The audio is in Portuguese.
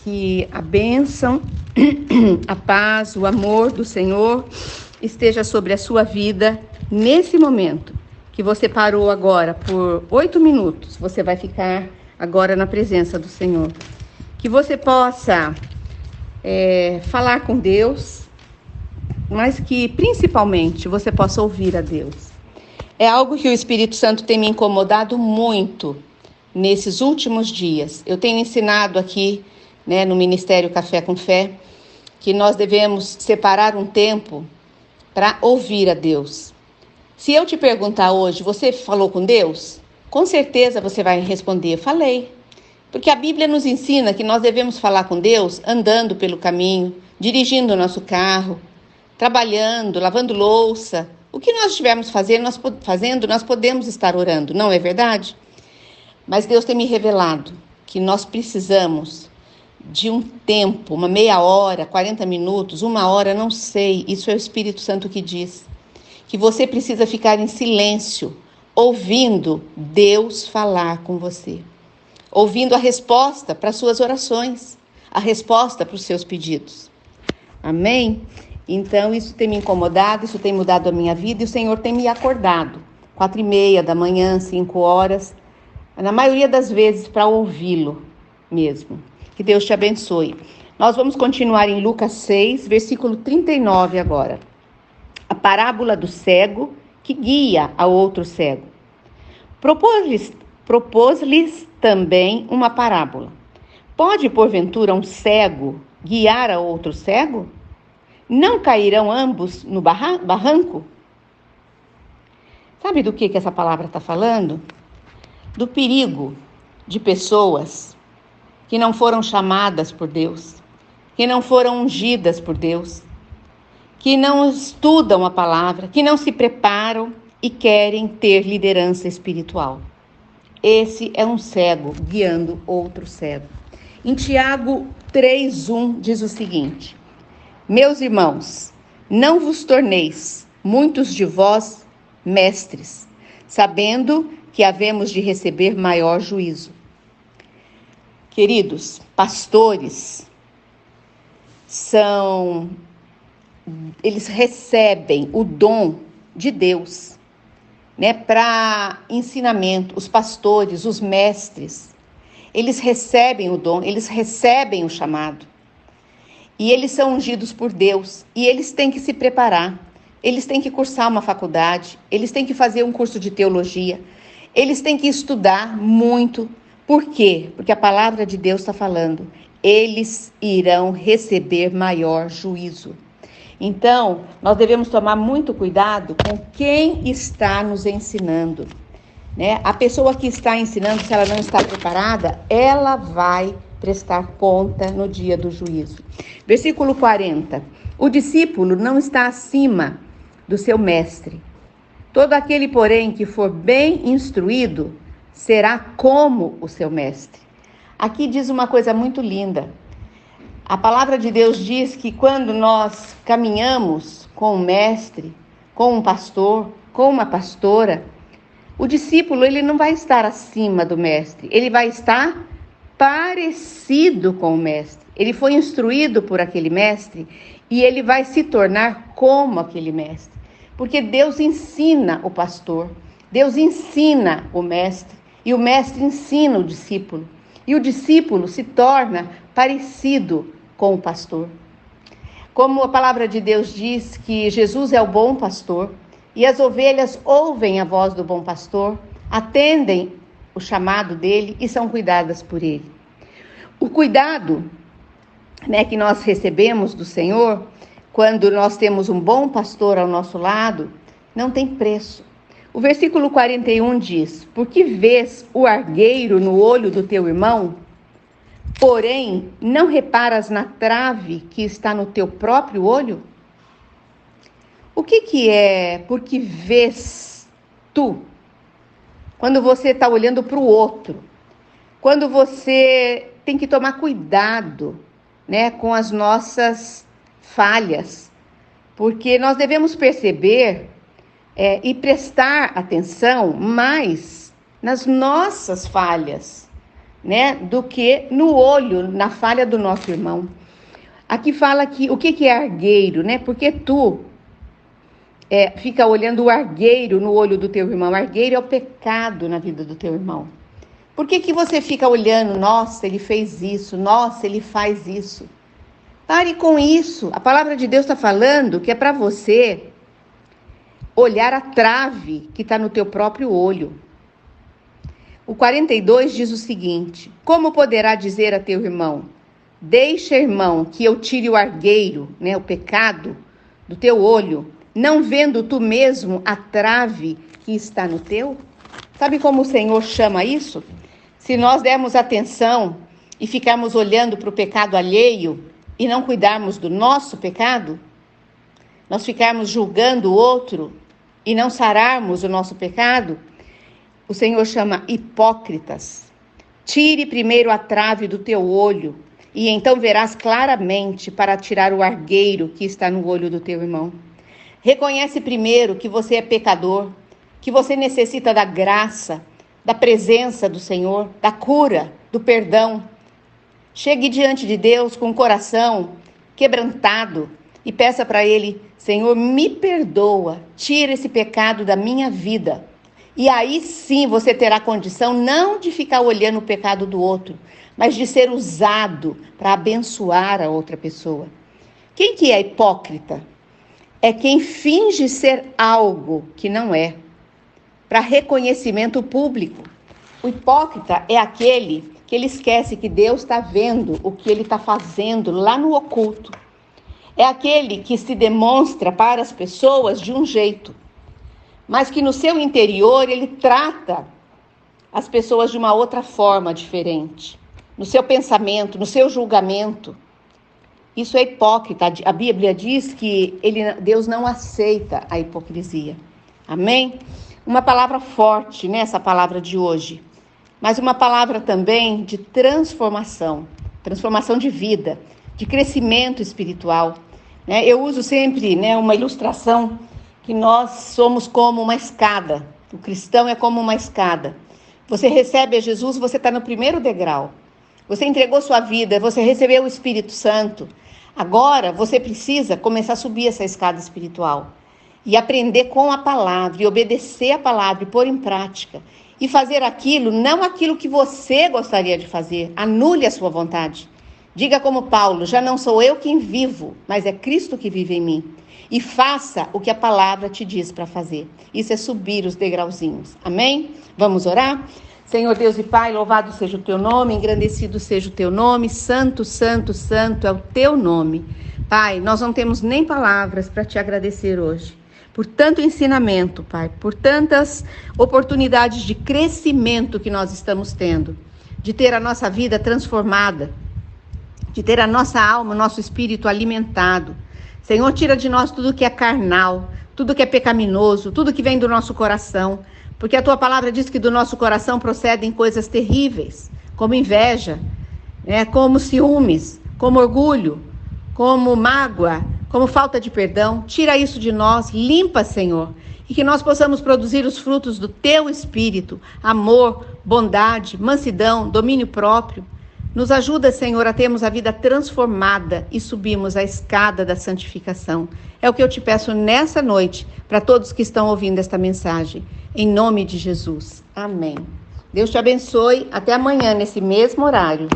Que a bênção, a paz, o amor do Senhor esteja sobre a sua vida nesse momento que você parou agora por 8 minutos. Você vai ficar agora na presença do Senhor. Que você possa falar com Deus, mas que principalmente você possa ouvir a Deus. É algo que o Espírito Santo tem me incomodado muito nesses últimos dias. Eu tenho ensinado aqui, no Ministério Café com Fé, que nós devemos separar um tempo para ouvir a Deus. Se eu te perguntar hoje, você falou com Deus? Com certeza você vai responder, falei. Porque a Bíblia nos ensina que nós devemos falar com Deus andando pelo caminho, dirigindo o nosso carro, trabalhando, lavando louça. O que nós estivermos fazendo, nós podemos estar orando, não é verdade? Mas Deus tem me revelado que nós precisamos de um tempo, uma meia hora, 40 minutos, 1 hora, não sei. Isso é o Espírito Santo que diz. Que você precisa ficar em silêncio, ouvindo Deus falar com você. Ouvindo a resposta para as suas orações, a resposta para os seus pedidos. Amém? Então, isso tem me incomodado, isso tem mudado a minha vida e o Senhor tem me acordado. 4:30 da manhã, 5 horas, na maioria das vezes para ouvi-lo mesmo. Que Deus te abençoe. Nós vamos continuar em Lucas 6, versículo 39 agora. A parábola do cego que guia a outro cego. Propôs-lhes também uma parábola. Pode, porventura, um cego guiar a outro cego? Não cairão ambos no barranco? Sabe do que essa palavra está falando? Do perigo de pessoas que não foram chamadas por Deus, que não foram ungidas por Deus, que não estudam a palavra, que não se preparam e querem ter liderança espiritual. Esse é um cego guiando outro cego. Em Tiago 3:1 diz o seguinte: Meus irmãos, não vos torneis muitos de vós mestres, sabendo que havemos de receber maior juízo. Queridos, pastores eles recebem o dom de Deus, para ensinamento. Os pastores, os mestres, eles recebem o dom, eles recebem o chamado. E eles são ungidos por Deus. E eles têm que se preparar. Eles têm que cursar uma faculdade. Eles têm que fazer um curso de teologia. Eles têm que estudar muito. Por quê? Porque a palavra de Deus está falando. Eles irão receber maior juízo. Então, nós devemos tomar muito cuidado com quem está nos ensinando. A pessoa que está ensinando, se ela não está preparada, ela vai prestar conta no dia do juízo. Versículo 40. O discípulo não está acima do seu mestre. Todo aquele, porém, que for bem instruído, será como o seu mestre. Aqui diz uma coisa muito linda. A palavra de Deus diz que quando nós caminhamos com um mestre, com um pastor, com uma pastora, o discípulo ele não vai estar acima do mestre, ele vai estar parecido com o mestre. Ele foi instruído por aquele mestre e ele vai se tornar como aquele mestre. Porque Deus ensina o pastor, Deus ensina o mestre e o mestre ensina o discípulo. E o discípulo se torna parecido com o pastor. Como a palavra de Deus diz que Jesus é o bom pastor e as ovelhas ouvem a voz do bom pastor, atendem o chamado dele e são cuidadas por ele. O cuidado, que nós recebemos do Senhor, quando nós temos um bom pastor ao nosso lado, não tem preço. O versículo 41 diz: Por que vês o argueiro no olho do teu irmão, porém não reparas na trave que está no teu próprio olho? O que é por que vês tu? Quando você está olhando para o outro, quando você tem que tomar cuidado, com as nossas falhas, porque nós devemos perceber e prestar atenção mais nas nossas falhas, né, do que no olho, na falha do nosso irmão. Aqui fala que o que é argueiro, né? Porque tu fica olhando o argueiro no olho do teu irmão. Argueiro é o pecado na vida do teu irmão. Por que você fica olhando, nossa, ele fez isso, nossa, ele faz isso? Pare com isso. A palavra de Deus está falando que é para você olhar a trave que está no teu próprio olho. O 42 diz o seguinte: como poderá dizer a teu irmão, deixa, irmão, que eu tire o argueiro, né, o pecado, do teu olho, não vendo tu mesmo a trave que está no teu? Sabe como o Senhor chama isso? Se nós dermos atenção e ficarmos olhando para o pecado alheio e não cuidarmos do nosso pecado, nós ficarmos julgando o outro e não sararmos o nosso pecado, o Senhor chama hipócritas. Tire primeiro a trave do teu olho e então verás claramente para tirar o argueiro que está no olho do teu irmão. Reconhece primeiro que você é pecador, que você necessita da graça, da presença do Senhor, da cura, do perdão. Chegue diante de Deus com o coração quebrantado e peça para Ele: Senhor, me perdoa, tira esse pecado da minha vida. E aí sim você terá condição não de ficar olhando o pecado do outro, mas de ser usado para abençoar a outra pessoa. Quem que é hipócrita? É quem finge ser algo que não é, para reconhecimento público. O hipócrita é aquele que ele esquece que Deus está vendo o que ele está fazendo lá no oculto. É aquele que se demonstra para as pessoas de um jeito, mas que no seu interior ele trata as pessoas de uma outra forma diferente. No seu pensamento, no seu julgamento. Isso é hipócrita. A Bíblia diz que Deus não aceita a hipocrisia. Amém? Uma palavra forte nessa palavra de hoje, mas uma palavra também de transformação de vida, de crescimento espiritual. Eu uso sempre uma ilustração que nós somos como uma escada. O cristão é como uma escada. Você recebe a Jesus, você está no primeiro degrau. Você entregou sua vida, você recebeu o Espírito Santo. Agora você precisa começar a subir essa escada espiritual e aprender com a palavra, e obedecer a palavra, e pôr em prática. E fazer aquilo, não aquilo que você gostaria de fazer. Anule a sua vontade. Diga como Paulo: já não sou eu quem vivo, mas é Cristo que vive em mim. E faça o que a palavra te diz para fazer. Isso é subir os degrauzinhos. Amém? Vamos orar? Senhor Deus e Pai, louvado seja o teu nome, engrandecido seja o teu nome, santo, santo, santo é o teu nome. Pai, nós não temos nem palavras para te agradecer hoje. Por tanto ensinamento, Pai, por tantas oportunidades de crescimento que nós estamos tendo, de ter a nossa vida transformada, de ter a nossa alma, o nosso espírito alimentado. Senhor, tira de nós tudo que é carnal, tudo que é pecaminoso, tudo que vem do nosso coração, porque a tua palavra diz que do nosso coração procedem coisas terríveis, como inveja, como ciúmes, como orgulho, como mágoa, como falta de perdão. Tira isso de nós, limpa, Senhor, e que nós possamos produzir os frutos do teu Espírito: amor, bondade, mansidão, domínio próprio. Nos ajuda, Senhor, a termos a vida transformada e subirmos a escada da santificação. É o que eu te peço nessa noite, para todos que estão ouvindo esta mensagem. Em nome de Jesus. Amém. Deus te abençoe. Até amanhã, nesse mesmo horário.